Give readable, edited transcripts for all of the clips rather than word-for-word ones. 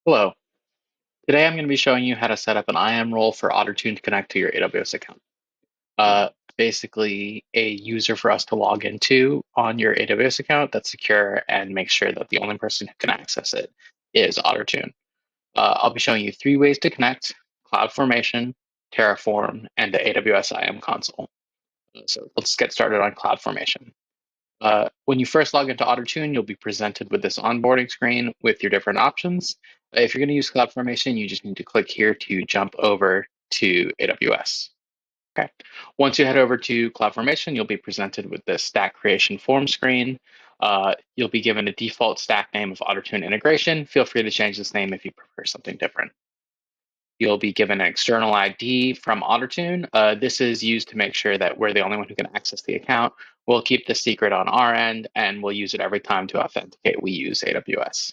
Hello. Today I'm going to be showing you how to set up an IAM role for OtterTune to connect to your AWS account. Uh, Basically, a user for us to log into on your AWS account that's secure and make sure that the only person who can access it is OtterTune. I'll be showing you three ways to connect: CloudFormation, Terraform, and the AWS IAM console. So let's get started on CloudFormation. When you first log into OtterTune, you'll be presented with this onboarding screen with your different options. If you're going to use CloudFormation, you just need to click here to jump over to AWS. Okay. Once you head over to CloudFormation, you'll be presented with the stack creation form screen. You'll be given a default stack name of OtterTune integration. Feel free to change this name if you prefer something different. You'll be given an external ID from OtterTune. This is used to make sure that we're the only one who can access the account. We'll keep this secret on our end, and we'll use it every time to authenticate we use AWS.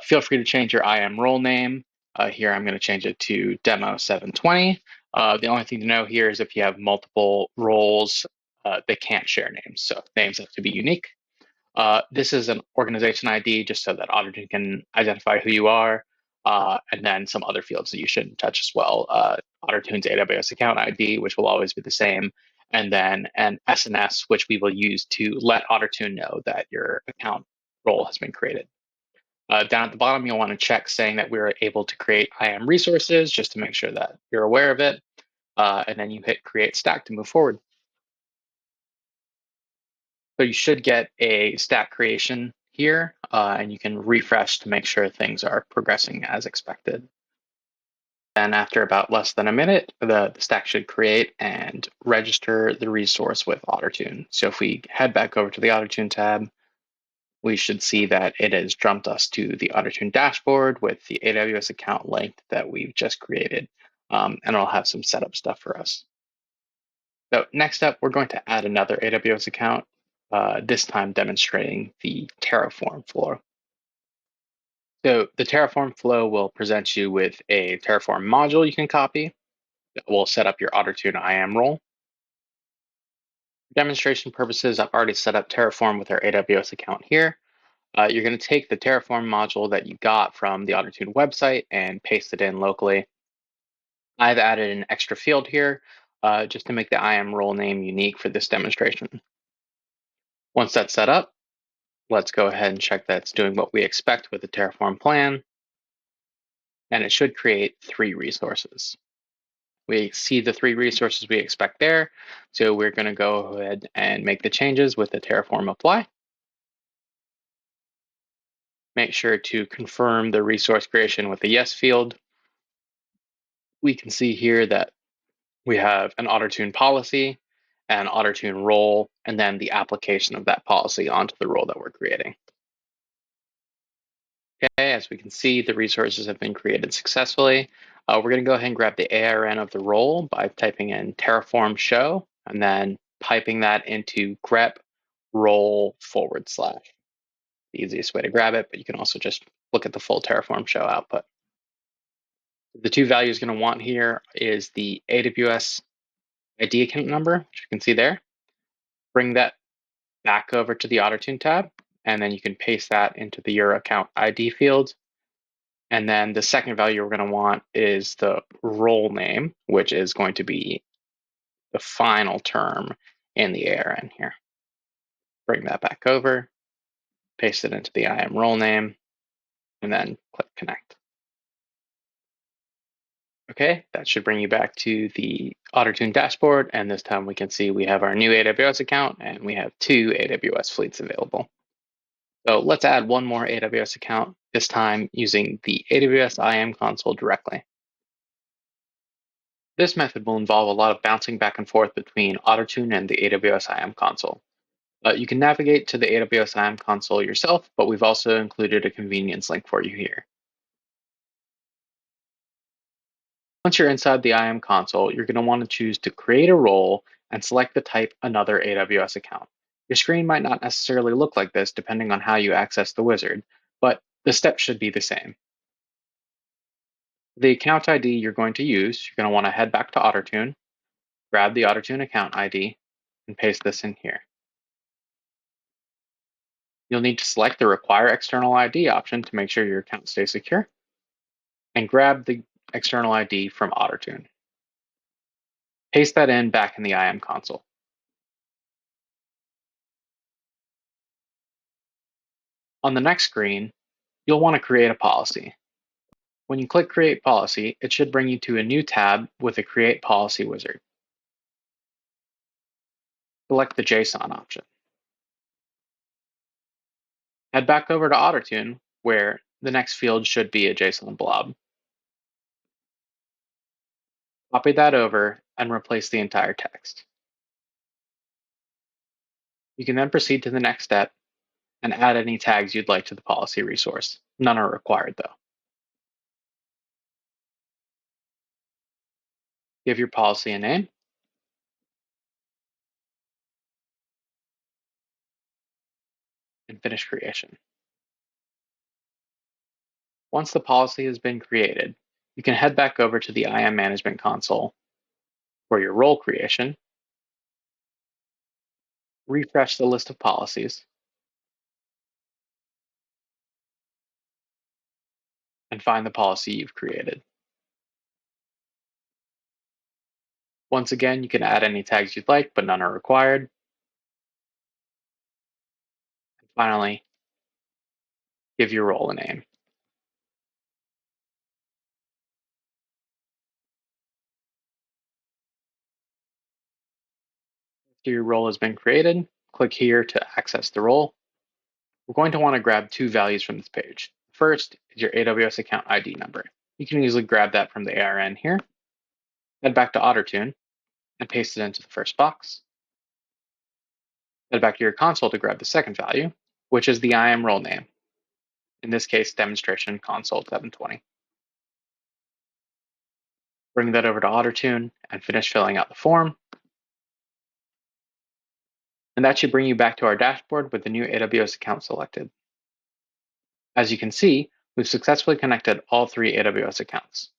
Feel free to change your IAM role name. Here I'm going to change it to Demo 720. The only thing to know here is if you have multiple roles, they can't share names, so names have to be unique. This is an organization ID just so that Auditor can identify who you are, and then some other fields that you shouldn't touch as well. AutoTune's AWS account ID, which will always be the same, and then an SNS, which we will use to let AutoTune know that your account role has been created. Down at the bottom, you'll want to check saying that we're able to create IAM resources just to make sure that you're aware of it. And then you hit Create Stack to move forward. So you should get a stack creation here, and you can refresh to make sure things are progressing as expected. And after about less than a minute, the stack should create and register the resource with OtterTune. So if we head back over to the OtterTune tab, we should see that it has jumped us to the OtterTune dashboard with the AWS account linked that we've just created. And it'll have some setup stuff for us. So next up, we're going to add another AWS account, this time demonstrating the Terraform flow. So the Terraform flow will present you with a Terraform module you can copy that will set up your OtterTune IAM role. For demonstration purposes, I've already set up Terraform with our AWS account here. You're going to take the Terraform module that you got from the OtterTune website and paste it in locally. I've added an extra field here just to make the IAM role name unique for this demonstration. Once that's set up, let's go ahead and check that it's doing what we expect with the Terraform plan. And it should create 3 resources. We see the 3 resources we expect there. So we're going to go ahead and make the changes with the Terraform apply. Make sure to confirm the resource creation with the yes field. We can see here that we have an OtterTune policy, an OtterTune role, and then the application of that policy onto the role that we're creating. Okay, as we can see, the resources have been created successfully. We're going to go ahead and grab the ARN of the role by typing in Terraform show and then piping that into grep role /. The easiest way to grab it, but you can also just look at the full Terraform show output. The 2 values you're going to want here is the AWS ID account number, which you can see there. Bring that back over to the OtterTune tab, and then you can paste that into the your account ID field. And then the second value we're going to want is the role name, which is going to be the final term in the ARN here. Bring that back over, paste it into the IAM role name, and then click connect. Okay, that should bring you back to the OtterTune dashboard. And this time we can see we have our new AWS account and we have 2 AWS fleets available. So let's add one more AWS account, this time using the AWS IAM console directly. This method will involve a lot of bouncing back and forth between OtterTune and the AWS IAM console. You can navigate to the AWS IAM console yourself, but we've also included a convenience link for you here. Once you're inside the IAM console, you're going to want to choose to create a role and select the type Another AWS account. Your screen might not necessarily look like this depending on how you access the wizard, but the steps should be the same. The account ID you're going to use, you're going to want to head back to OtterTune, grab the OtterTune account ID, and paste this in here. You'll need to select the Require External ID option to make sure your account stays secure, and grab the external ID from OtterTune. Paste that in back in the IAM console. On the next screen, you'll want to create a policy. When you click Create Policy, it should bring you to a new tab with a Create Policy wizard. Select the JSON option. Head back over to OtterTune, where the next field should be a JSON blob. Copy that over and replace the entire text. You can then proceed to the next step and add any tags you'd like to the policy resource. None are required, though. Give your policy a name, and finish creation. Once the policy has been created, you can head back over to the IAM Management Console for your role creation, refresh the list of policies, and find the policy you've created. Once again, you can add any tags you'd like, but none are required. And finally, give your role a name. After your role has been created, click here to access the role. We're going to want to grab two values from this page. First is your AWS account ID number. You can easily grab that from the ARN here. Head back to OtterTune and paste it into the first box. Head back to your console to grab the second value, which is the IAM role name. In this case, demonstration console 720. Bring that over to OtterTune and finish filling out the form. And that should bring you back to our dashboard with the new AWS account selected. As you can see, we've successfully connected all three AWS accounts.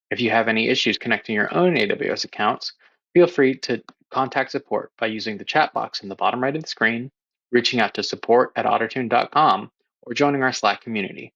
If you have any issues connecting your own AWS accounts, feel free to contact support by using the chat box in the bottom right of the screen, reaching out to support@ottertune.com, or joining our Slack community.